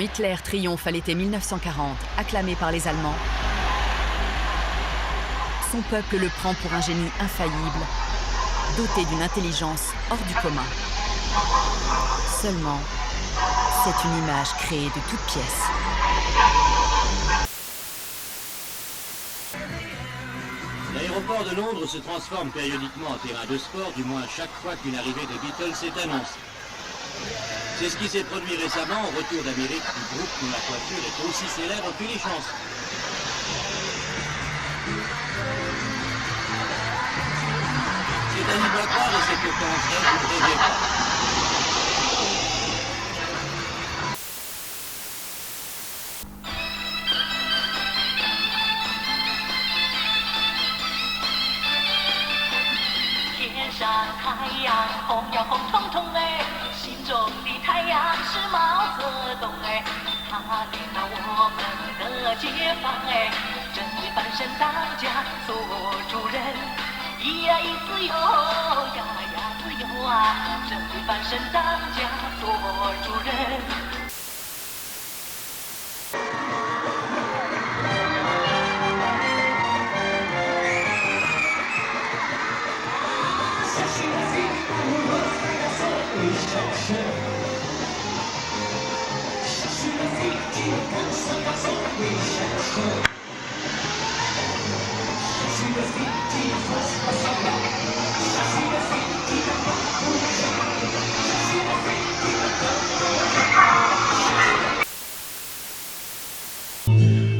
Hitler triomphe à l'été 1940, acclamé par les Allemands, son peuple le prend pour un génie infaillible, doté d'une intelligence hors du commun. Seulement, c'est une image créée de toutes pièces. L'aéroport de Londres se transforme périodiquement en terrain de sport, du moins chaque fois qu'une arrivée des Beatles est annoncée. C'est ce qui s'est produit récemment au retour d'Amérique du groupe dont la coiffure est aussi célèbre que les chansons. C'est à n'y pas croire et c'est pourtant vrai, vous ne rêvez pas.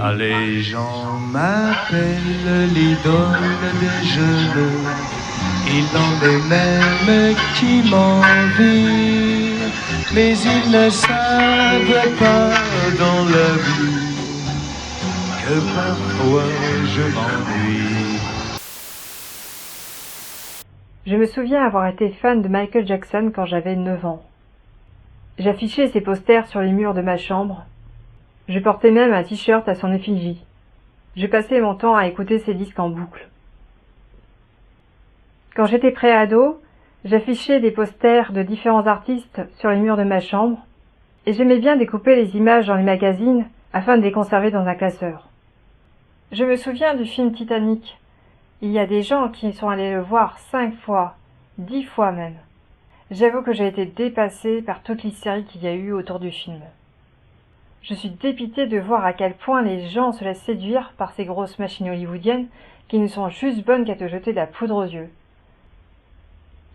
Ah, les gens m'appellent l'idole des jeunes, il en est même qui m'envient, mais ils ne savent pas dans la vie que parfois je m'ennuie. Je me souviens avoir été fan de Michael Jackson quand j'avais 9 ans. J'affichais ses posters sur les murs de ma chambre. Je portais même un t-shirt à son effigie. Je passais mon temps à écouter ses disques en boucle. Quand j'étais préado, j'affichais des posters de différents artistes sur les murs de ma chambre et j'aimais bien découper les images dans les magazines afin de les conserver dans un classeur. Je me souviens du film Titanic. Il y a des gens qui sont allés le voir 5 fois, 10 fois même. J'avoue que j'ai été dépassée par toute l'hystérie qu'il y a eu autour du film. Je suis dépitée de voir à quel point les gens se laissent séduire par ces grosses machines hollywoodiennes qui ne sont juste bonnes qu'à te jeter de la poudre aux yeux.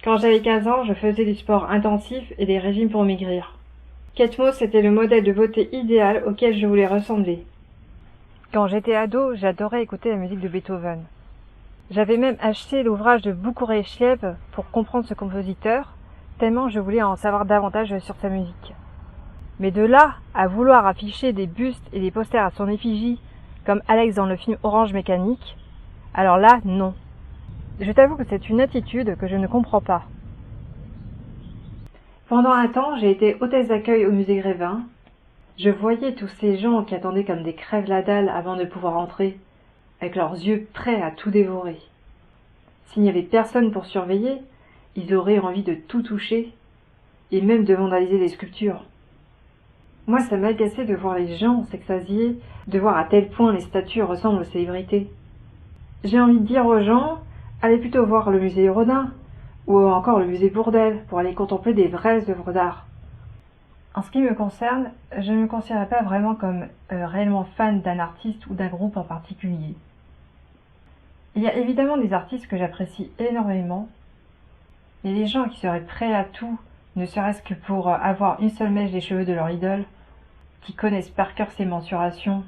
Quand j'avais 15 ans, je faisais du sport intensif et des régimes pour maigrir. Kate Moss était le modèle de beauté idéal auquel je voulais ressembler. Quand j'étais ado, j'adorais écouter la musique de Beethoven. J'avais même acheté l'ouvrage de Boukhourechiev pour comprendre ce compositeur, tellement je voulais en savoir davantage sur sa musique. Mais de là à vouloir afficher des bustes et des posters à son effigie, comme Alex dans le film Orange Mécanique, alors là, non. Je t'avoue que c'est une attitude que je ne comprends pas. Pendant un temps, j'ai été hôtesse d'accueil au musée Grévin. Je voyais tous ces gens qui attendaient comme des crèves-la-dalle avant de pouvoir entrer, avec leurs yeux prêts à tout dévorer. S'il n'y avait personne pour surveiller, ils auraient envie de tout toucher, et même de vandaliser des sculptures. Moi, ça m'agaçait de voir les gens s'extasier, de voir à tel point les statues ressemblent aux célébrités. J'ai envie de dire aux gens, allez plutôt voir le musée Rodin, ou encore le musée Bourdelle, pour aller contempler des vraies œuvres d'art. En ce qui me concerne, je ne me considère pas vraiment comme réellement fan d'un artiste ou d'un groupe en particulier. Il y a évidemment des artistes que j'apprécie énormément, mais les gens qui seraient prêts à tout, ne serait-ce que pour avoir une seule mèche des cheveux de leur idole, qui connaissent par cœur ses mensurations,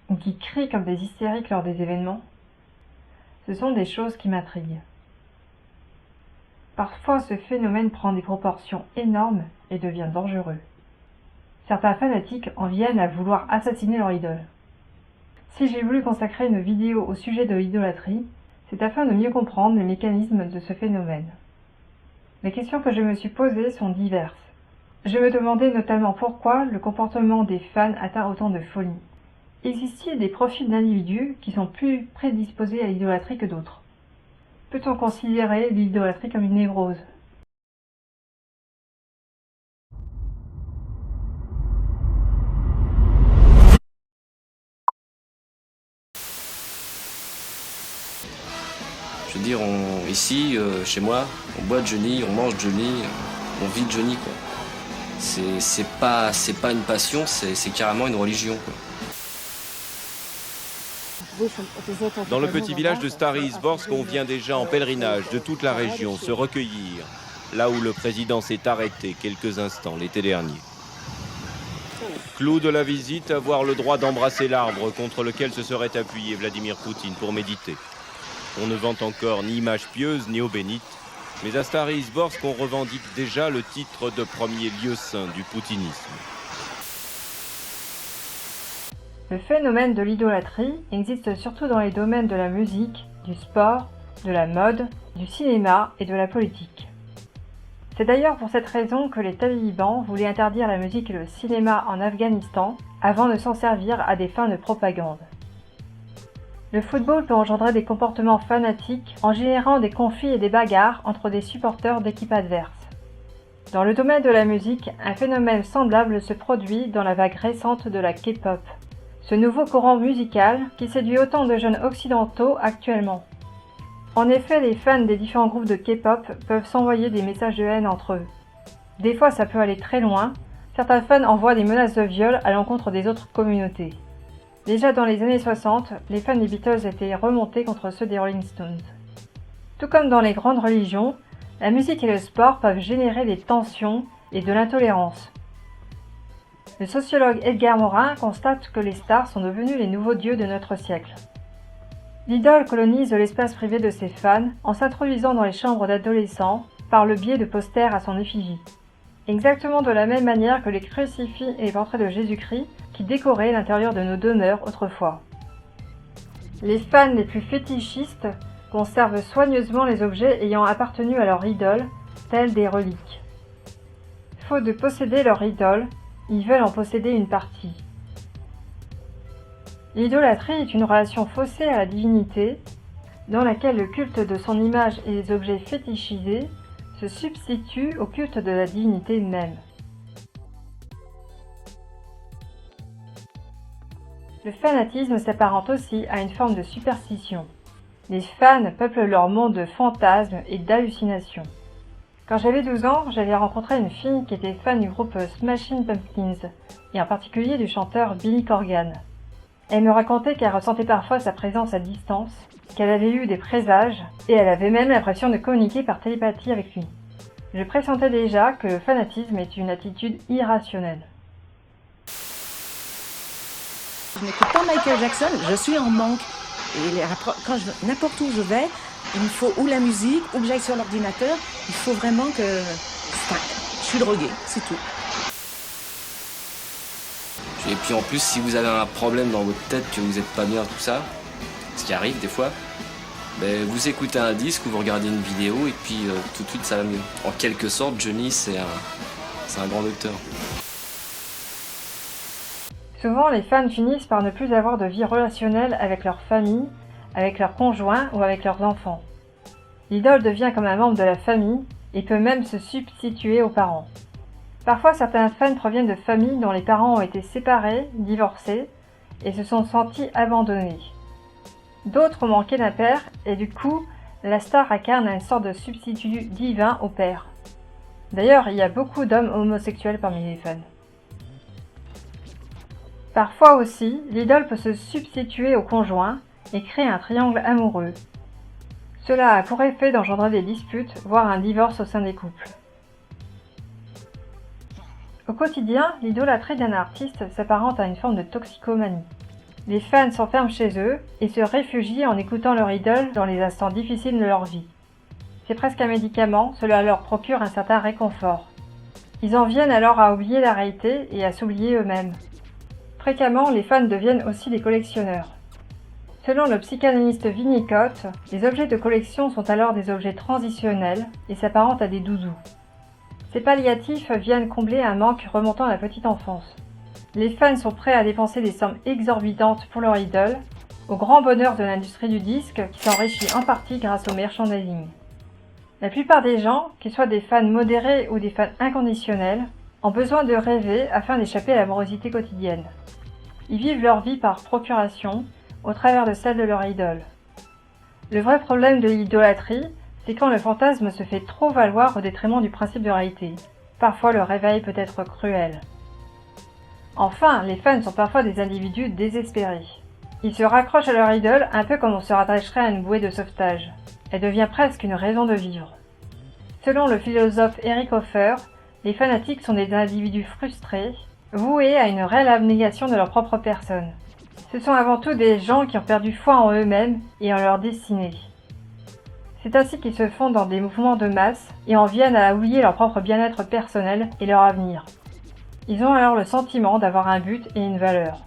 ou qui crient comme des hystériques lors des événements, ce sont des choses qui m'intriguent. Parfois, ce phénomène prend des proportions énormes et devient dangereux. Certains fanatiques en viennent à vouloir assassiner leur idole. Si j'ai voulu consacrer une vidéo au sujet de l'idolâtrie, c'est afin de mieux comprendre les mécanismes de ce phénomène. Les questions que je me suis posées sont diverses. Je me demandais notamment pourquoi le comportement des fans atteint autant de folie. Existe-t-il des profils d'individus qui sont plus prédisposés à l'idolâtrie que d'autres? Peut-on considérer l'idolâtrie comme une névrose? Je veux dire, ici, chez moi, on boit de Johnny, on mange de Johnny, on vit de Johnny, quoi. C'est pas une passion, c'est carrément une religion, quoi. Dans le petit village de Stary Zborsk, on vient déjà en pèlerinage de toute la région se recueillir, là où le président s'est arrêté quelques instants l'été dernier. Clou de la visite, avoir le droit d'embrasser l'arbre contre lequel se serait appuyé Vladimir Poutine pour méditer. On ne vante encore ni image pieuse ni eau bénite, mais à Stary Zborsk, on revendique déjà le titre de premier lieu saint du poutinisme. Le phénomène de l'idolâtrie existe surtout dans les domaines de la musique, du sport, de la mode, du cinéma et de la politique. C'est d'ailleurs pour cette raison que les talibans voulaient interdire la musique et le cinéma en Afghanistan avant de s'en servir à des fins de propagande. Le football peut engendrer des comportements fanatiques en générant des conflits et des bagarres entre des supporters d'équipes adverses. Dans le domaine de la musique, un phénomène semblable se produit dans la vague récente de la K-pop, ce nouveau courant musical qui séduit autant de jeunes occidentaux actuellement. En effet, les fans des différents groupes de K-pop peuvent s'envoyer des messages de haine entre eux. Des fois, ça peut aller très loin. Certains fans envoient des menaces de viol à l'encontre des autres communautés. Déjà dans les années 60, les fans des Beatles étaient remontés contre ceux des Rolling Stones. Tout comme dans les grandes religions, la musique et le sport peuvent générer des tensions et de l'intolérance. Le sociologue Edgar Morin constate que les stars sont devenus les nouveaux dieux de notre siècle. L'idole colonise l'espace privé de ses fans en s'introduisant dans les chambres d'adolescents par le biais de posters à son effigie. Exactement de la même manière que les crucifix et les portraits de Jésus-Christ qui décoraient l'intérieur de nos demeures autrefois. Les fans les plus fétichistes conservent soigneusement les objets ayant appartenu à leur idole, tels des reliques. Faute de posséder leur idole, ils veulent en posséder une partie. L'idolâtrie est une relation faussée à la divinité, dans laquelle le culte de son image et les objets fétichisés se substituent au culte de la divinité même. Le fanatisme s'apparente aussi à une forme de superstition. Les fans peuplent leur monde de fantasmes et d'hallucinations. Quand j'avais 12 ans, j'avais rencontré une fille qui était fan du groupe Smashing Pumpkins, et en particulier du chanteur Billy Corgan. Elle me racontait qu'elle ressentait parfois sa présence à distance, qu'elle avait eu des présages, et elle avait même l'impression de communiquer par télépathie avec lui. Je pressentais déjà que le fanatisme est une attitude irrationnelle. Je n'écoute pas Michael Jackson, je suis en manque. Et n'importe où je vais, il me faut ou la musique, ou que j'aille sur l'ordinateur. Il faut vraiment que... je suis droguée, c'est tout. Et puis en plus, si vous avez un problème dans votre tête, que vous n'êtes pas bien, tout ça, ce qui arrive des fois, ben, vous écoutez un disque ou vous regardez une vidéo et puis tout de suite ça va mieux. En quelque sorte, Johnny, c'est un grand docteur. Souvent, les fans finissent par ne plus avoir de vie relationnelle avec leur famille, avec leurs conjoints ou avec leurs enfants. L'idole devient comme un membre de la famille et peut même se substituer aux parents. Parfois, certains fans proviennent de familles dont les parents ont été séparés, divorcés et se sont sentis abandonnés. D'autres ont manqué d'un père et du coup, la star incarne une sorte de substitut divin au père. D'ailleurs, il y a beaucoup d'hommes homosexuels parmi les fans. Parfois aussi, l'idole peut se substituer au conjoint et créer un triangle amoureux. Cela a pour effet d'engendrer des disputes, voire un divorce au sein des couples. Au quotidien, l'idolâtrie d'un artiste s'apparente à une forme de toxicomanie. Les fans s'enferment chez eux et se réfugient en écoutant leur idole dans les instants difficiles de leur vie. C'est presque un médicament, cela leur procure un certain réconfort. Ils en viennent alors à oublier la réalité et à s'oublier eux-mêmes. Fréquemment, les fans deviennent aussi des collectionneurs. Selon le psychanalyste Winnicott, les objets de collection sont alors des objets transitionnels et s'apparentent à des doudous. Ces palliatifs viennent combler un manque remontant à la petite enfance. Les fans sont prêts à dépenser des sommes exorbitantes pour leur idole, au grand bonheur de l'industrie du disque qui s'enrichit en partie grâce au merchandising. La plupart des gens, qu'ils soient des fans modérés ou des fans inconditionnels, ont besoin de rêver afin d'échapper à la morosité quotidienne. Ils vivent leur vie par procuration, au travers de celle de leur idole. Le vrai problème de l'idolâtrie, c'est quand le fantasme se fait trop valoir au détriment du principe de réalité. Parfois le réveil peut être cruel. Enfin, les fans sont parfois des individus désespérés. Ils se raccrochent à leur idole un peu comme on se rattacherait à une bouée de sauvetage. Elle devient presque une raison de vivre. Selon le philosophe Eric Hoffer, les fanatiques sont des individus frustrés, voués à une réelle abnégation de leur propre personne. Ce sont avant tout des gens qui ont perdu foi en eux-mêmes et en leur destinée. C'est ainsi qu'ils se font dans des mouvements de masse et en viennent à oublier leur propre bien-être personnel et leur avenir. Ils ont alors le sentiment d'avoir un but et une valeur.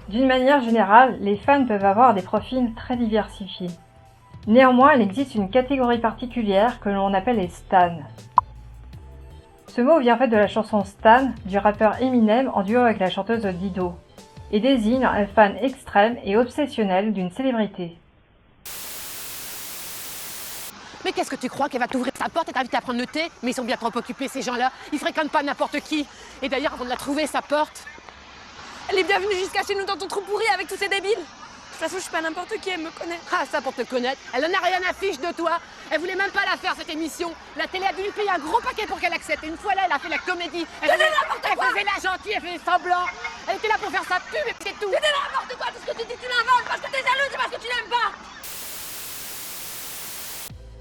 D'une manière générale, les fans peuvent avoir des profils très diversifiés. Néanmoins, il existe une catégorie particulière que l'on appelle les stans. Ce mot vient en fait de la chanson Stan du rappeur Eminem en duo avec la chanteuse Dido, et désigne un fan extrême et obsessionnel d'une célébrité. Mais qu'est-ce que tu crois qu'elle va t'ouvrir sa porte et t'inviter à prendre le thé? Mais ils sont bien trop occupés ces gens-là, ils fréquentent pas n'importe qui. Et d'ailleurs, avant de la trouver, sa porte, Elle est bienvenue jusqu'à chez nous dans ton trou pourri avec tous ces débiles. De toute façon, je suis pas n'importe qui, elle me connaît. ah ça pour te connaître, elle en a rien à fiche de toi. Elle voulait même pas la faire cette émission. La télé a dû lui payer un gros paquet pour qu'elle accepte. Et une fois là, elle a fait la comédie. Elle faisait la gentille, elle faisait semblant. Elle était là pour faire sa pub et c'est tout. Tu dis n'importe quoi, tout ce que tu dis, tu l'inventes parce que t'es jaloux, c'est parce que tu n'aimes pas.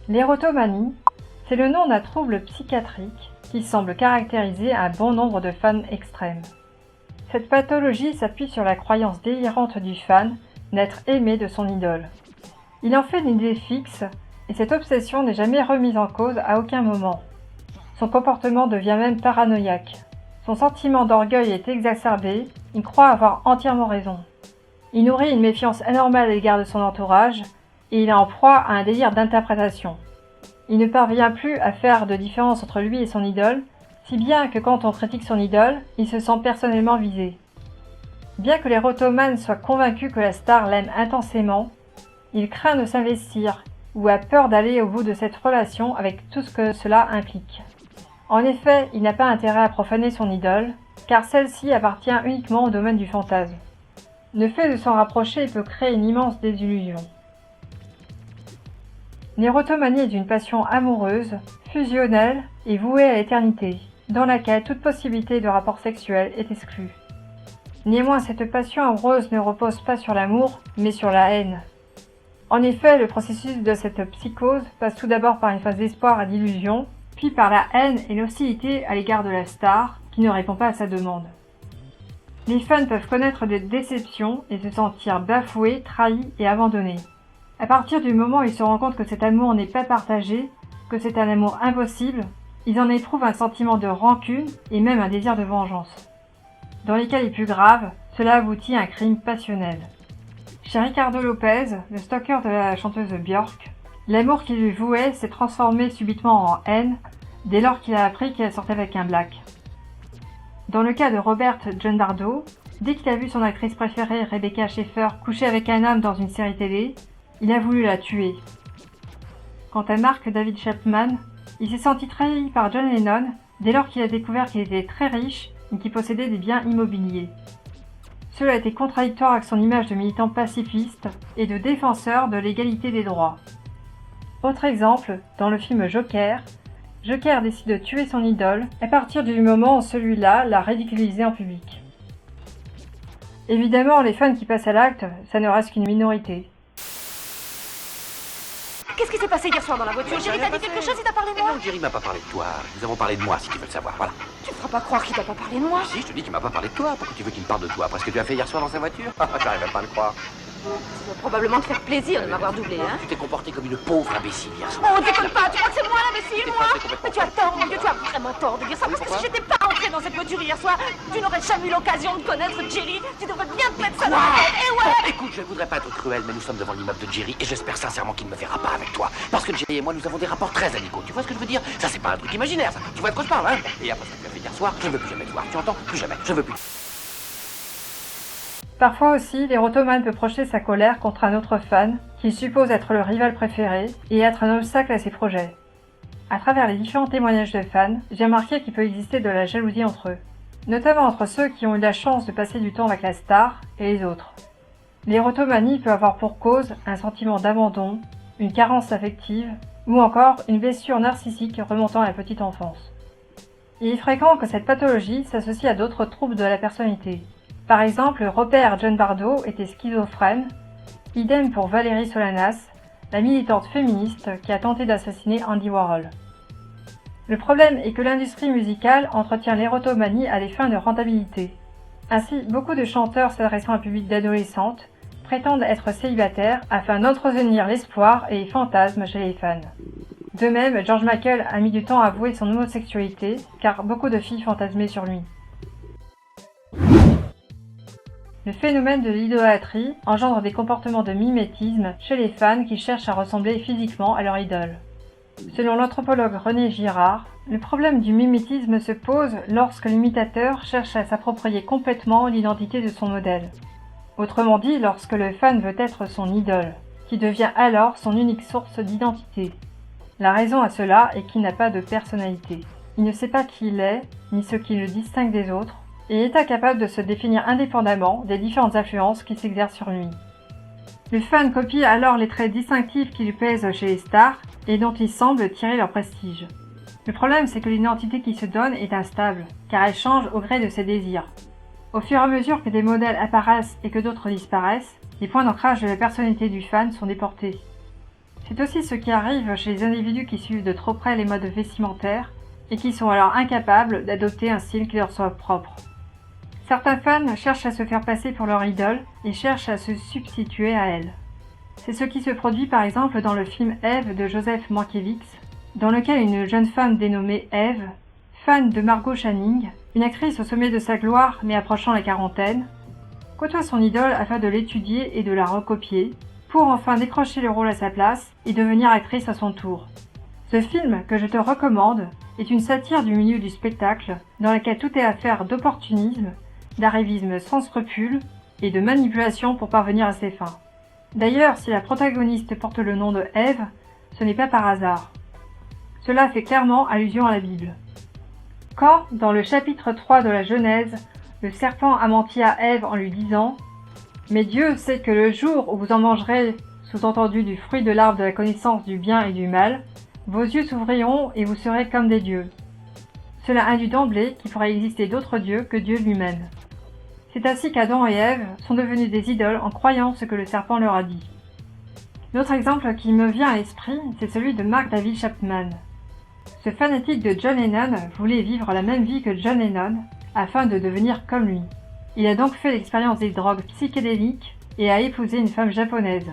L'érotomanie, c'est le nom d'un trouble psychiatrique qui semble caractériser un bon nombre de fans extrêmes. Cette pathologie s'appuie sur la croyance délirante du fan d'être aimé de son idole. Il en fait une idée fixe et cette obsession n'est jamais remise en cause à aucun moment. Son comportement devient même paranoïaque. Son sentiment d'orgueil est exacerbé, il croit avoir entièrement raison. Il nourrit une méfiance anormale à l'égard de son entourage et il est en proie à un délire d'interprétation. Il ne parvient plus à faire de différence entre lui et son idole, si bien que quand on critique son idole, il se sent personnellement visé. Bien que l'érotomane soit convaincu que la star l'aime intensément, il craint de s'investir ou a peur d'aller au bout de cette relation avec tout ce que cela implique. En effet, il n'a pas intérêt à profaner son idole, car celle-ci appartient uniquement au domaine du fantasme. Le fait de s'en rapprocher peut créer une immense désillusion. L'érotomanie est une passion amoureuse, fusionnelle et vouée à l'éternité, dans laquelle toute possibilité de rapport sexuel est exclue. Néanmoins, cette passion amoureuse ne repose pas sur l'amour, mais sur la haine. En effet, le processus de cette psychose passe tout d'abord par une phase d'espoir et d'illusion, puis par la haine et l'hostilité à l'égard de la star, qui ne répond pas à sa demande. Les fans peuvent connaître des déceptions et se sentir bafoués, trahis et abandonnés. À partir du moment où ils se rendent compte que cet amour n'est pas partagé, que c'est un amour impossible, ils en éprouvent un sentiment de rancune et même un désir de vengeance. Dans les cas les plus graves, cela aboutit à un crime passionnel. Chez Ricardo Lopez, le stalker de la chanteuse Björk, l'amour qu'il lui vouait s'est transformé subitement en haine dès lors qu'il a appris qu'elle sortait avec un black. Dans le cas de Robert Giandardo, dès qu'il a vu son actrice préférée Rebecca Schaeffer coucher avec un homme dans une série télé, il a voulu la tuer. Quant à Mark David Chapman, il s'est senti trahi par John Lennon dès lors qu'il a découvert qu'il était très riche et qu'il possédait des biens immobiliers. Cela a été contradictoire avec son image de militant pacifiste et de défenseur de l'égalité des droits. Autre exemple, dans le film Joker, Joker décide de tuer son idole à partir du moment où celui-là l'a ridiculisé en public. Évidemment, les fans qui passent à l'acte, ça ne reste qu'une minorité. Qu'est-ce qui s'est passé hier soir dans la voiture? Jerry t'a dit quelque chose, il t'a parlé de moi? Non, Jerry m'a pas parlé de toi. Nous avons parlé de moi, si tu veux le savoir, voilà. Tu me feras pas croire qu'il t'a pas parlé de moi. Si, je te dis qu'il m'a pas parlé de toi. Pourquoi tu veux qu'il me parle de toi? Parce que tu as fait hier soir dans sa voiture? J'arrive même pas à le croire. Ça doit probablement te faire plaisir de m'avoir doublé, hein? Tu t'es comporté comme une pauvre imbécile hier soir. Oh, déconne pas, tu crois que c'est moi l'imbécile, moi? complètement Mais tu as tort, mon Dieu, tu as vraiment tort de dire ça, parce que si j'étais pas entrée dans cette voiture hier soir, tu n'aurais jamais eu l'occasion de connaître Jerry. Tu devrais bien te mettre ça dans la tête, et ouais! Oh, écoute, je ne voudrais pas être cruel, mais nous sommes devant l'immeuble de Jerry et j'espère sincèrement qu'il ne me verra pas avec toi. Parce que Jerry et moi, nous avons des rapports très amicaux. Tu vois ce que je veux dire? Ça, c'est pas un truc imaginaire, ça. Tu vois de quoi je parle, hein? Et après ce que tu as fait hier soir, je ne veux plus jamais te voir. Tu entends? Plus jamais. Je veux plus. Parfois aussi, l'érotomane peut projeter sa colère contre un autre fan, qu'il suppose être le rival préféré, et être un obstacle à ses projets. À travers les différents témoignages de fans, j'ai remarqué qu'il peut exister de la jalousie entre eux, notamment entre ceux qui ont eu la chance de passer du temps avec la star et les autres. L'érotomanie peut avoir pour cause un sentiment d'abandon, une carence affective ou encore une blessure narcissique remontant à la petite enfance. Il est fréquent que cette pathologie s'associe à d'autres troubles de la personnalité. Par exemple, Robert John Bardo était schizophrène, idem pour Valérie Solanas, la militante féministe qui a tenté d'assassiner Andy Warhol. Le problème est que l'industrie musicale entretient l'érotomanie à des fins de rentabilité. Ainsi, beaucoup de chanteurs s'adressant à un public d'adolescentes prétendent être célibataires afin d'entretenir l'espoir et les fantasmes chez les fans. De même, George Michael a mis du temps à avouer son homosexualité car beaucoup de filles fantasmaient sur lui. Le phénomène de l'idolâtrie engendre des comportements de mimétisme chez les fans qui cherchent à ressembler physiquement à leur idole. Selon l'anthropologue René Girard, le problème du mimétisme se pose lorsque l'imitateur cherche à s'approprier complètement l'identité de son modèle. Autrement dit, lorsque le fan veut être son idole, qui devient alors son unique source d'identité. La raison à cela est qu'il n'a pas de personnalité. Il ne sait pas qui il est, ni ce qui le distingue des autres, et est incapable de se définir indépendamment des différentes influences qui s'exercent sur lui. Le fan copie alors les traits distinctifs qui lui plaisent chez les stars et dont il semble tirer leur prestige. Le problème, c'est que l'identité qui se donne est instable, car elle change au gré de ses désirs. Au fur et à mesure que des modèles apparaissent et que d'autres disparaissent, les points d'ancrage de la personnalité du fan sont déportés. C'est aussi ce qui arrive chez les individus qui suivent de trop près les modes vestimentaires et qui sont alors incapables d'adopter un style qui leur soit propre. Certains fans cherchent à se faire passer pour leur idole et cherchent à se substituer à elle. C'est ce qui se produit par exemple dans le film Eve de Joseph Mankiewicz, dans lequel une jeune femme dénommée Eve, fan de Margot Channing, une actrice au sommet de sa gloire mais approchant la quarantaine, côtoie son idole afin de l'étudier et de la recopier, pour enfin décrocher le rôle à sa place et devenir actrice à son tour. Ce film, que je te recommande, est une satire du milieu du spectacle, dans laquelle tout est affaire d'opportunisme, d'arrivisme sans scrupules et de manipulation pour parvenir à ses fins. D'ailleurs, si la protagoniste porte le nom de Ève, ce n'est pas par hasard. Cela fait clairement allusion à la Bible. Quand, dans le chapitre 3 de la Genèse, le serpent a menti à Ève en lui disant « Mais Dieu sait que le jour où vous en mangerez, sous-entendu du fruit de l'arbre de la connaissance du bien et du mal, vos yeux s'ouvriront et vous serez comme des dieux. » Cela induit d'emblée qu'il pourrait exister d'autres dieux que Dieu lui-même. C'est ainsi qu'Adam et Ève sont devenus des idoles en croyant ce que le serpent leur a dit. L'autre exemple qui me vient à l'esprit, c'est celui de Mark David Chapman. Ce fanatique de John Lennon voulait vivre la même vie que John Lennon afin de devenir comme lui. Il a donc fait l'expérience des drogues psychédéliques et a épousé une femme japonaise.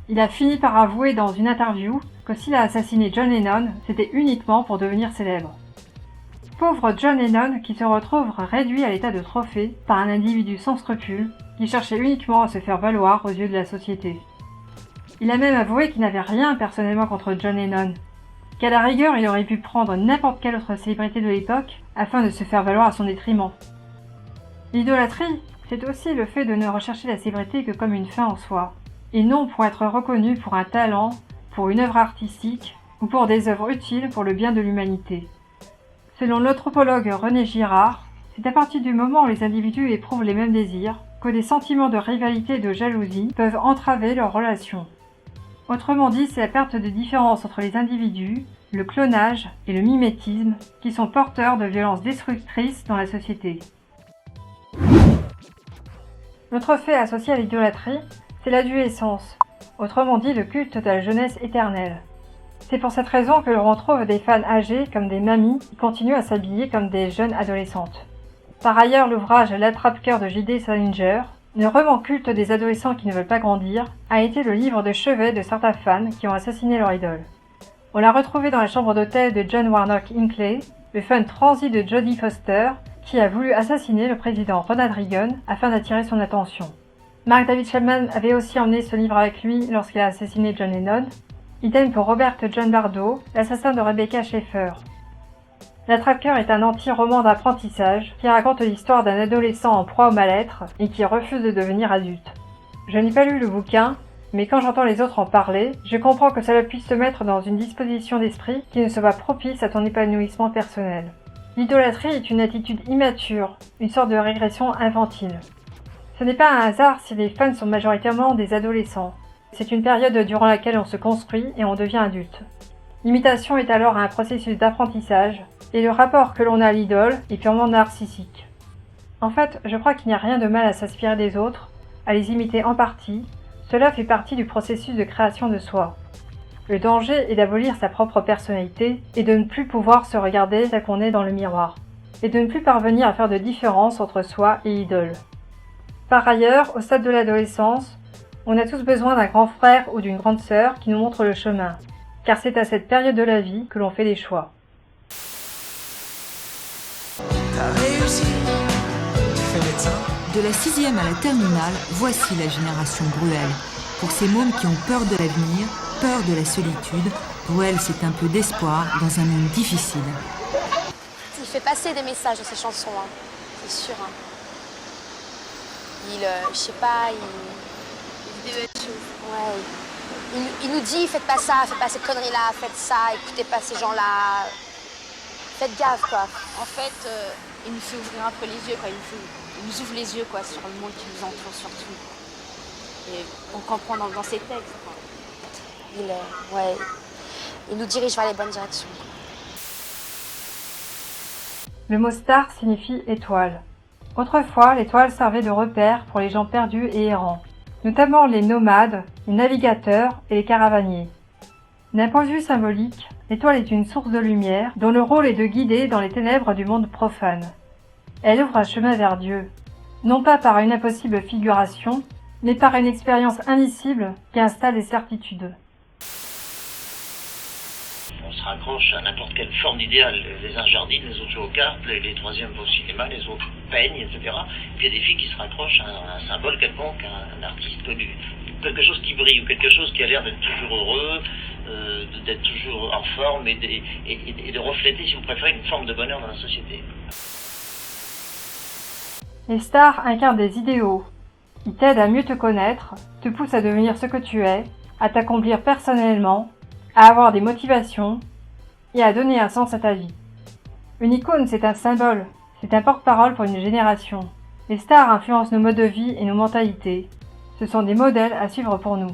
Il a fini par avouer dans une interview que s'il a assassiné John Lennon, c'était uniquement pour devenir célèbre. Pauvre John Lennon qui se retrouve réduit à l'état de trophée par un individu sans scrupules qui cherchait uniquement à se faire valoir aux yeux de la société. Il a même avoué qu'il n'avait rien personnellement contre John Lennon, qu'à la rigueur il aurait pu prendre n'importe quelle autre célébrité de l'époque afin de se faire valoir à son détriment. L'idolâtrie, c'est aussi le fait de ne rechercher la célébrité que comme une fin en soi, et non pour être reconnu pour un talent, pour une œuvre artistique ou pour des œuvres utiles pour le bien de l'humanité. Selon l'anthropologue René Girard, c'est à partir du moment où les individus éprouvent les mêmes désirs que des sentiments de rivalité et de jalousie peuvent entraver leurs relations. Autrement dit, c'est la perte de différence entre les individus, le clonage et le mimétisme qui sont porteurs de violences destructrices dans la société. L'autre fait associé à l'idolâtrie, c'est l'adolescence, autrement dit le culte de la jeunesse éternelle. C'est pour cette raison que l'on retrouve des fans âgés comme des mamies qui continuent à s'habiller comme des jeunes adolescentes. Par ailleurs, l'ouvrage L'attrape-cœur de J.D. Salinger, le roman culte des adolescents qui ne veulent pas grandir, a été le livre de chevet de certains fans qui ont assassiné leur idole. On l'a retrouvé dans la chambre d'hôtel de John Warnock Hinckley, le fan transi de Jodie Foster, qui a voulu assassiner le président Ronald Reagan afin d'attirer son attention. Mark David Chapman avait aussi emmené ce livre avec lui lorsqu'il a assassiné John Lennon. Idem pour Robert John Bardo, l'assassin de Rebecca Schaeffer. L'attrape-cœur est un anti-roman d'apprentissage qui raconte l'histoire d'un adolescent en proie au mal-être et qui refuse de devenir adulte. Je n'ai pas lu le bouquin, mais quand j'entends les autres en parler, je comprends que cela puisse te mettre dans une disposition d'esprit qui ne soit pas propice à ton épanouissement personnel. L'idolâtrie est une attitude immature, une sorte de régression infantile. Ce n'est pas un hasard si les fans sont majoritairement des adolescents. C'est une période durant laquelle on se construit et on devient adulte. L'imitation est alors un processus d'apprentissage, et le rapport que l'on a à l'idole est purement narcissique. En fait, je crois qu'il n'y a rien de mal à s'inspirer des autres, à les imiter en partie, cela fait partie du processus de création de soi. Le danger est d'abolir sa propre personnalité et de ne plus pouvoir se regarder tel qu'on est dans le miroir, et de ne plus parvenir à faire de différence entre soi et idole. Par ailleurs, au stade de l'adolescence, on a tous besoin d'un grand frère ou d'une grande sœur qui nous montre le chemin, car c'est à cette période de la vie que l'on fait les choix. T'as réussi, tu fais médecin. De la 6e à la terminale, voici la génération Bruel. Pour ces mômes qui ont peur de l'avenir, peur de la solitude, Bruel c'est un peu d'espoir dans un monde difficile. Il fait passer des messages dans ses chansons, hein. C'est sûr. Hein. Je sais pas, il nous dit faites pas ça, faites pas cette connerie-là, faites ça, écoutez pas ces gens-là. Faites gaffe, quoi. En fait, il nous fait ouvrir un peu les yeux, quoi. Il nous ouvre les yeux, quoi, sur le monde qui nous entoure, surtout. Et on comprend dans ses textes, quoi. Il nous dirige vers les bonnes directions. Le mot star signifie étoile. Autrefois, l'étoile servait de repère pour les gens perdus et errants, notamment les nomades, les navigateurs et les caravaniers. D'un point de vue symbolique, l'étoile est une source de lumière dont le rôle est de guider dans les ténèbres du monde profane. Elle ouvre un chemin vers Dieu, non pas par une impossible figuration, mais par une expérience indicible qui installe des certitudes. On se raccroche à n'importe quelle forme d'idéal. Les uns jardinent, les autres jouent aux cartes, les troisièmes vont au cinéma, les autres peignent, etc. Et puis il y a des filles qui se raccrochent à un symbole quelconque, à un artiste connu. Quelque chose qui brille ou quelque chose qui a l'air d'être toujours heureux, d'être toujours en forme et de refléter, si vous préférez, une forme de bonheur dans la société. Les stars incarnent des idéaux. Ils t'aident à mieux te connaître, te poussent à devenir ce que tu es, à t'accomplir personnellement, à avoir des motivations et à donner un sens à ta vie. Une icône, c'est un symbole, c'est un porte-parole pour une génération. Les stars influencent nos modes de vie et nos mentalités. Ce sont des modèles à suivre pour nous,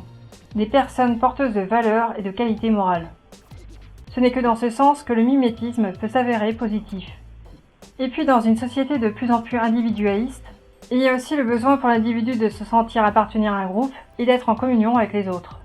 des personnes porteuses de valeurs et de qualités morales. Ce n'est que dans ce sens que le mimétisme peut s'avérer positif. Et puis dans une société de plus en plus individualiste, il y a aussi le besoin pour l'individu de se sentir appartenir à un groupe et d'être en communion avec les autres.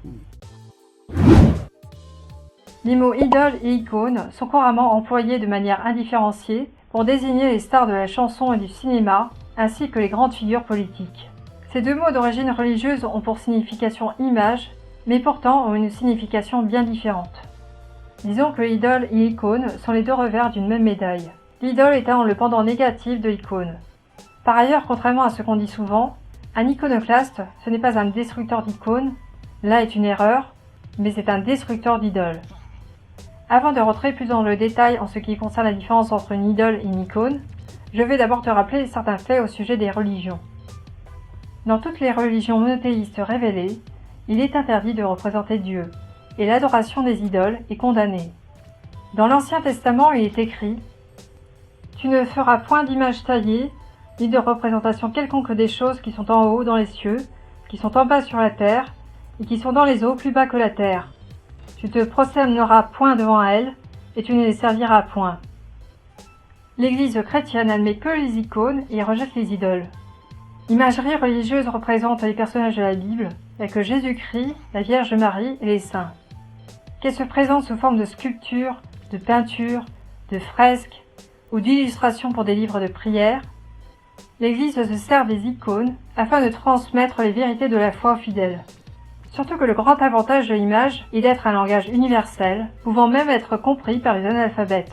Les mots idole et icône sont couramment employés de manière indifférenciée pour désigner les stars de la chanson et du cinéma, ainsi que les grandes figures politiques. Ces deux mots d'origine religieuse ont pour signification image, mais pourtant ont une signification bien différente. Disons que idole et icône sont les deux revers d'une même médaille, l'idole étant le pendant négatif de l'icône. Par ailleurs, contrairement à ce qu'on dit souvent, un iconoclaste, ce n'est pas un destructeur d'icônes, là est une erreur, mais c'est un destructeur d'idoles. Avant de rentrer plus dans le détail en ce qui concerne la différence entre une idole et une icône, je vais d'abord te rappeler certains faits au sujet des religions. Dans toutes les religions monothéistes révélées, il est interdit de représenter Dieu, et l'adoration des idoles est condamnée. Dans l'Ancien Testament, il est écrit « Tu ne feras point d'image taillée, ni de représentation quelconque des choses qui sont en haut dans les cieux, qui sont en bas sur la terre, et qui sont dans les eaux plus bas que la terre. Tu te prosterneras point devant elles, et tu ne les serviras point. » L'Église chrétienne admet que les icônes et rejette les idoles. L'imagerie religieuse représente les personnages de la Bible, tels que Jésus-Christ, la Vierge Marie et les saints. Qu'elles se présentent sous forme de sculptures, de peintures, de fresques ou d'illustrations pour des livres de prière, l'Église se sert des icônes afin de transmettre les vérités de la foi aux fidèles. Surtout que le grand avantage de l'image est d'être un langage universel, pouvant même être compris par les analphabètes.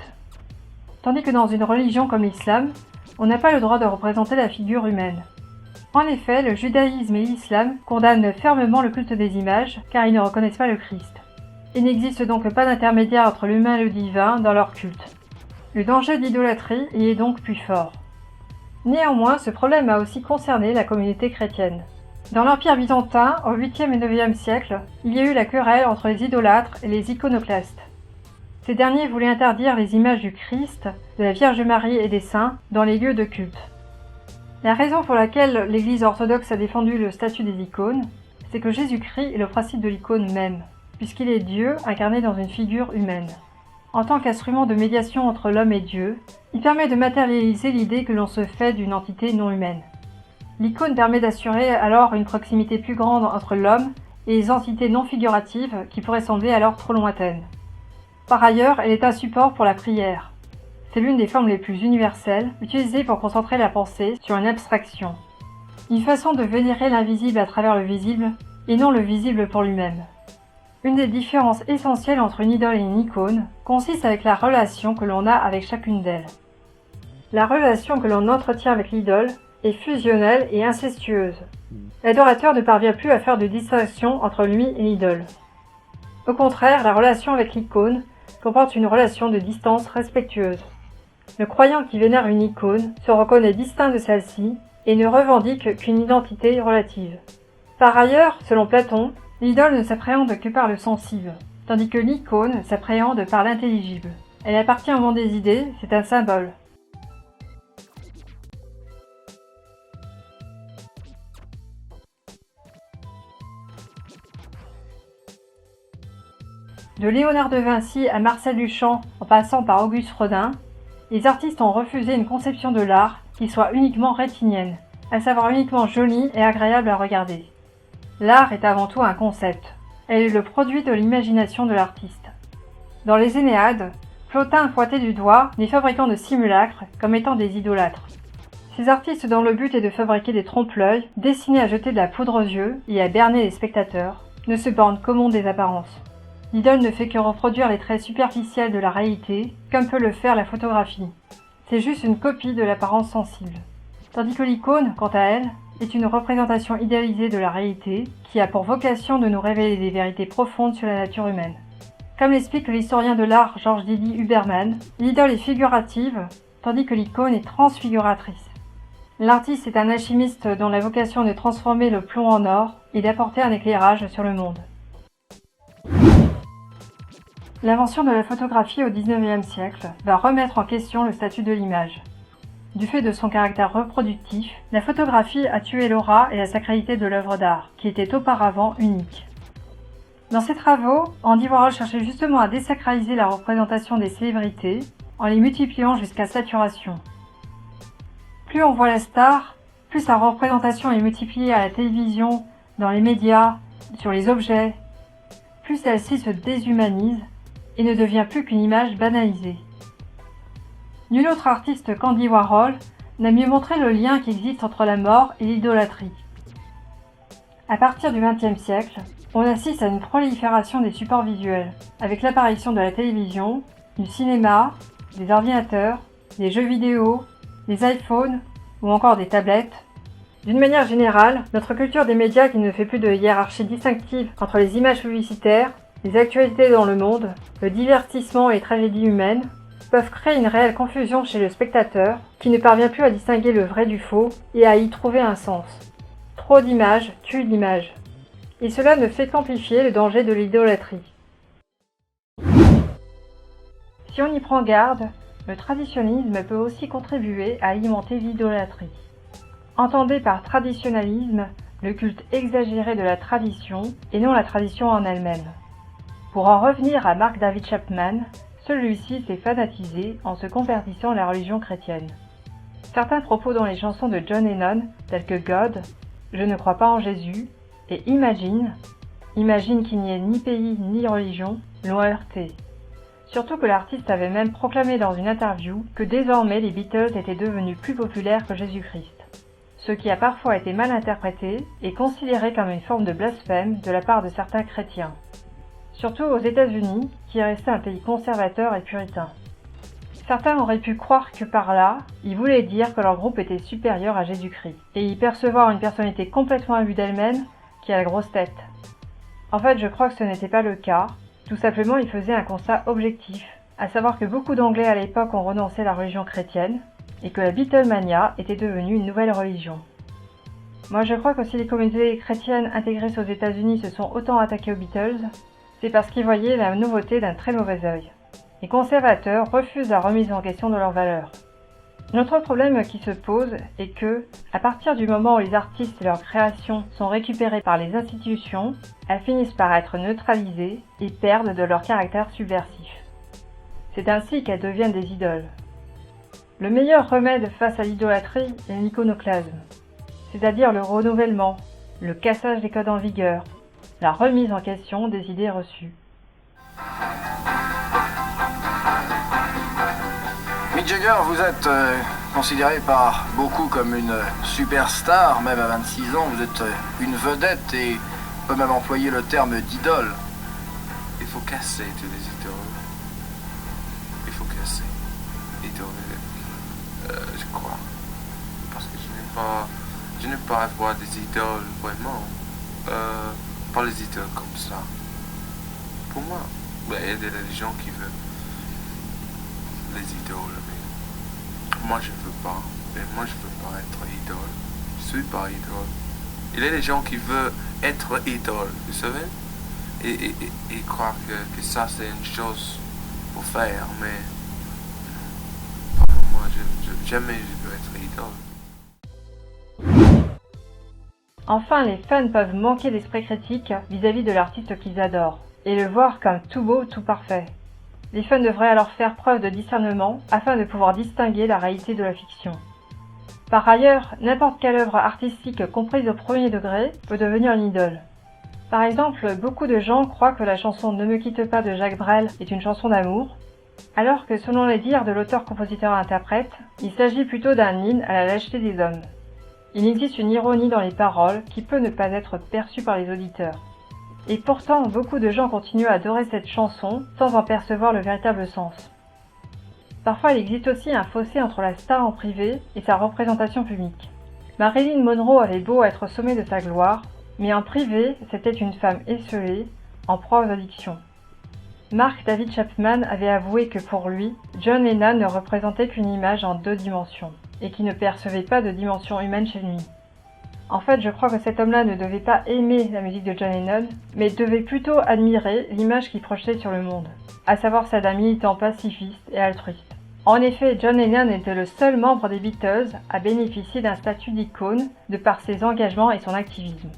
Tandis que dans une religion comme l'islam, on n'a pas le droit de représenter la figure humaine. En effet, le judaïsme et l'islam condamnent fermement le culte des images, car ils ne reconnaissent pas le Christ. Il n'existe donc pas d'intermédiaire entre l'humain et le divin dans leur culte. Le danger d'idolâtrie y est donc plus fort. Néanmoins, ce problème a aussi concerné la communauté chrétienne. Dans l'Empire byzantin, au 8e et 9e siècle, il y a eu la querelle entre les idolâtres et les iconoclastes. Ces derniers voulaient interdire les images du Christ, de la Vierge Marie et des saints dans les lieux de culte. La raison pour laquelle l'Église orthodoxe a défendu le statut des icônes, c'est que Jésus-Christ est le principe de l'icône même, puisqu'il est Dieu incarné dans une figure humaine. En tant qu'instrument de médiation entre l'homme et Dieu, il permet de matérialiser l'idée que l'on se fait d'une entité non humaine. L'icône permet d'assurer alors une proximité plus grande entre l'homme et les entités non figuratives qui pourraient sembler alors trop lointaines. Par ailleurs, elle est un support pour la prière. C'est l'une des formes les plus universelles, utilisées pour concentrer la pensée sur une abstraction. Une façon de vénérer l'invisible à travers le visible, et non le visible pour lui-même. Une des différences essentielles entre une idole et une icône consiste avec la relation que l'on a avec chacune d'elles. La relation que l'on entretient avec l'idole est fusionnelle et incestueuse. L'adorateur ne parvient plus à faire de distinction entre lui et l'idole. Au contraire, la relation avec l'icône comporte une relation de distance respectueuse. Le croyant qui vénère une icône se reconnaît distinct de celle-ci et ne revendique qu'une identité relative. Par ailleurs, selon Platon, l'idole ne s'appréhende que par le sensible, tandis que l'icône s'appréhende par l'intelligible. Elle appartient au monde des idées, c'est un symbole. De Léonard de Vinci à Marcel Duchamp, en passant par Auguste Rodin, les artistes ont refusé une conception de l'art qui soit uniquement rétinienne, à savoir uniquement jolie et agréable à regarder. L'art est avant tout un concept. Elle est le produit de l'imagination de l'artiste. Dans les Énéades, Plotin pointait du doigt les fabricants de simulacres comme étant des idolâtres. Ces artistes dont le but est de fabriquer des trompe-l'œil, destinés à jeter de la poudre aux yeux et à berner les spectateurs, ne se bornent qu'au monde des apparences. L'idole ne fait que reproduire les traits superficiels de la réalité, comme peut le faire la photographie. C'est juste une copie de l'apparence sensible. Tandis que l'icône, quant à elle, est une représentation idéalisée de la réalité, qui a pour vocation de nous révéler des vérités profondes sur la nature humaine. Comme l'explique l'historien de l'art Georges Didi Huberman, l'idole est figurative, tandis que l'icône est transfiguratrice. L'artiste est un alchimiste dont la vocation est de transformer le plomb en or et d'apporter un éclairage sur le monde. L'invention de la photographie au XIXe siècle va remettre en question le statut de l'image. Du fait de son caractère reproductif, la photographie a tué l'aura et la sacralité de l'œuvre d'art, qui était auparavant unique. Dans ses travaux, Andy Warhol cherchait justement à désacraliser la représentation des célébrités en les multipliant jusqu'à saturation. Plus on voit la star, plus sa représentation est multipliée à la télévision, dans les médias, sur les objets, plus celle-ci se déshumanise et ne devient plus qu'une image banalisée. Nul autre artiste qu'Andy Warhol n'a mieux montré le lien qui existe entre la mort et l'idolâtrie. À partir du XXe siècle, on assiste à une prolifération des supports visuels, avec l'apparition de la télévision, du cinéma, des ordinateurs, des jeux vidéo, des iPhones ou encore des tablettes. D'une manière générale, notre culture des médias qui ne fait plus de hiérarchie distinctive entre les images publicitaires, les actualités dans le monde, le divertissement et les tragédies humaines, peuvent créer une réelle confusion chez le spectateur qui ne parvient plus à distinguer le vrai du faux et à y trouver un sens. Trop d'images tue l'image. Et cela ne fait qu'amplifier le danger de l'idolâtrie. Si on y prend garde, le traditionnisme peut aussi contribuer à alimenter l'idolâtrie. Entendez par traditionnalisme le culte exagéré de la tradition et non la tradition en elle-même. Pour en revenir à Mark David Chapman, celui-ci s'est fanatisé en se convertissant à la religion chrétienne. Certains propos dans les chansons de John Lennon, tels que God, Je ne crois pas en Jésus, et Imagine qu'il n'y ait ni pays ni religion, l'ont heurté. Surtout que l'artiste avait même proclamé dans une interview que désormais les Beatles étaient devenus plus populaires que Jésus-Christ. Ce qui a parfois été mal interprété et considéré comme une forme de blasphème de la part de certains chrétiens. Surtout aux États-Unis, qui est resté un pays conservateur et puritain. Certains auraient pu croire que par là, ils voulaient dire que leur groupe était supérieur à Jésus-Christ, et y percevoir une personnalité complètement imbue d'elle-même, qui a la grosse tête. En fait, je crois que ce n'était pas le cas, tout simplement ils faisaient un constat objectif, à savoir que beaucoup d'Anglais à l'époque ont renoncé à la religion chrétienne, et que la Beatlemania était devenue une nouvelle religion. Moi je crois que si les communautés chrétiennes intégrées aux États-Unis se sont autant attaquées aux Beatles, c'est parce qu'ils voyaient la nouveauté d'un très mauvais œil. Les conservateurs refusent la remise en question de leurs valeurs. L'autre problème qui se pose est que, à partir du moment où les artistes et leurs créations sont récupérées par les institutions, elles finissent par être neutralisées et perdent de leur caractère subversif. C'est ainsi qu'elles deviennent des idoles. Le meilleur remède face à l'idolâtrie est l'iconoclasme, c'est-à-dire le renouvellement, le cassage des codes en vigueur, la remise en question des idées reçues. Mick Jagger, vous êtes considéré par beaucoup comme une superstar, même à 26 ans, vous êtes une vedette et on peut même employer le terme d'idole. Il faut casser tous les idoles. Il faut casser. Idole, je crois. Parce que je n'ai pas à voir des idoles vraiment. Pas les idoles comme ça. Pour moi, il y a des gens qui veulent les idoles, mais moi je veux pas. Et moi je veux pas être idole. Je suis pas idole. Il y a des gens qui veulent être idole, vous savez, et croire que ça c'est une chose pour faire, mais moi jamais je veux être idole. Enfin, les fans peuvent manquer d'esprit critique vis-à-vis de l'artiste qu'ils adorent, et le voir comme tout beau, tout parfait. Les fans devraient alors faire preuve de discernement afin de pouvoir distinguer la réalité de la fiction. Par ailleurs, n'importe quelle œuvre artistique comprise au premier degré peut devenir une idole. Par exemple, beaucoup de gens croient que la chanson Ne me quitte pas de Jacques Brel est une chanson d'amour, alors que selon les dires de l'auteur-compositeur-interprète, il s'agit plutôt d'un hymne à la lâcheté des hommes. Il existe une ironie dans les paroles qui peut ne pas être perçue par les auditeurs. Et pourtant, beaucoup de gens continuent à adorer cette chanson sans en percevoir le véritable sens. Parfois, il existe aussi un fossé entre la star en privé et sa représentation publique. Marilyn Monroe avait beau être au sommet de sa gloire, mais en privé, c'était une femme esseulée, en proie aux addictions. Mark David Chapman avait avoué que pour lui, John Lennon ne représentait qu'une image en 2 dimensions, et qu'il ne percevait pas de dimension humaine chez lui. En fait, je crois que cet homme-là ne devait pas aimer la musique de John Lennon, mais devait plutôt admirer l'image qu'il projetait sur le monde, à savoir celle d'un militant pacifiste et altruiste. En effet, John Lennon était le seul membre des Beatles à bénéficier d'un statut d'icône de par ses engagements et son activisme.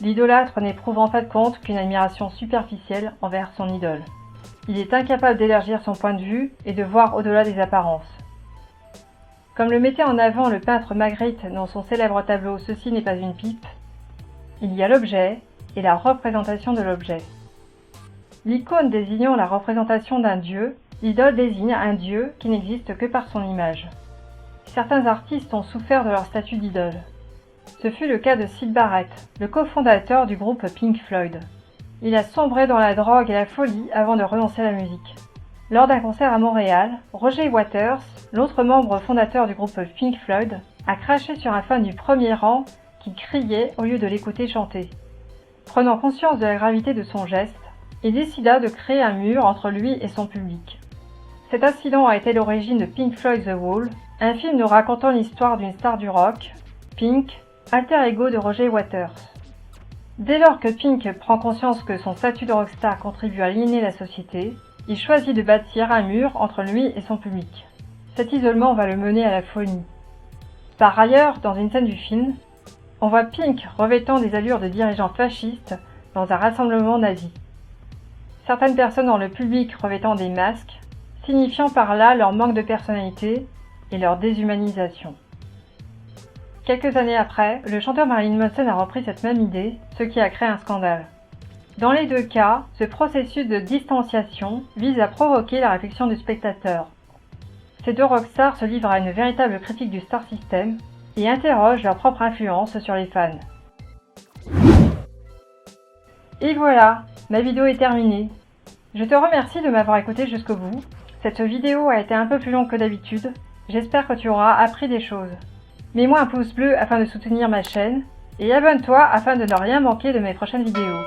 L'idolâtre n'éprouve en fin de compte qu'une admiration superficielle envers son idole. Il est incapable d'élargir son point de vue et de voir au-delà des apparences. Comme le mettait en avant le peintre Magritte dans son célèbre tableau « Ceci n'est pas une pipe », il y a l'objet et la représentation de l'objet. L'icône désignant la représentation d'un dieu, l'idole désigne un dieu qui n'existe que par son image. Certains artistes ont souffert de leur statut d'idole. Ce fut le cas de Syd Barrett, le cofondateur du groupe Pink Floyd. Il a sombré dans la drogue et la folie avant de renoncer à la musique. Lors d'un concert à Montréal, Roger Waters, l'autre membre fondateur du groupe Pink Floyd, a craché sur un fan du premier rang qui criait au lieu de l'écouter chanter. Prenant conscience de la gravité de son geste, il décida de créer un mur entre lui et son public. Cet incident a été l'origine de Pink Floyd The Wall, un film nous racontant l'histoire d'une star du rock, Pink, alter ego de Roger Waters. Dès lors que Pink prend conscience que son statut de rockstar contribue à aliéner la société, il choisit de bâtir un mur entre lui et son public. Cet isolement va le mener à la folie. Par ailleurs, dans une scène du film, on voit Pink revêtant des allures de dirigeant fasciste dans un rassemblement nazi. Certaines personnes dans le public revêtant des masques, signifiant par là leur manque de personnalité et leur déshumanisation. Quelques années après, le chanteur Marilyn Manson a repris cette même idée, ce qui a créé un scandale. Dans les 2 cas, ce processus de distanciation vise à provoquer la réflexion du spectateur. Ces 2 rockstars se livrent à une véritable critique du star system et interrogent leur propre influence sur les fans. Et voilà, ma vidéo est terminée. Je te remercie de m'avoir écouté jusqu'au bout. Cette vidéo a été un peu plus longue que d'habitude. J'espère que tu auras appris des choses. Mets-moi un pouce bleu afin de soutenir ma chaîne et abonne-toi afin de ne rien manquer de mes prochaines vidéos.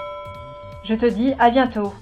Je te dis à bientôt.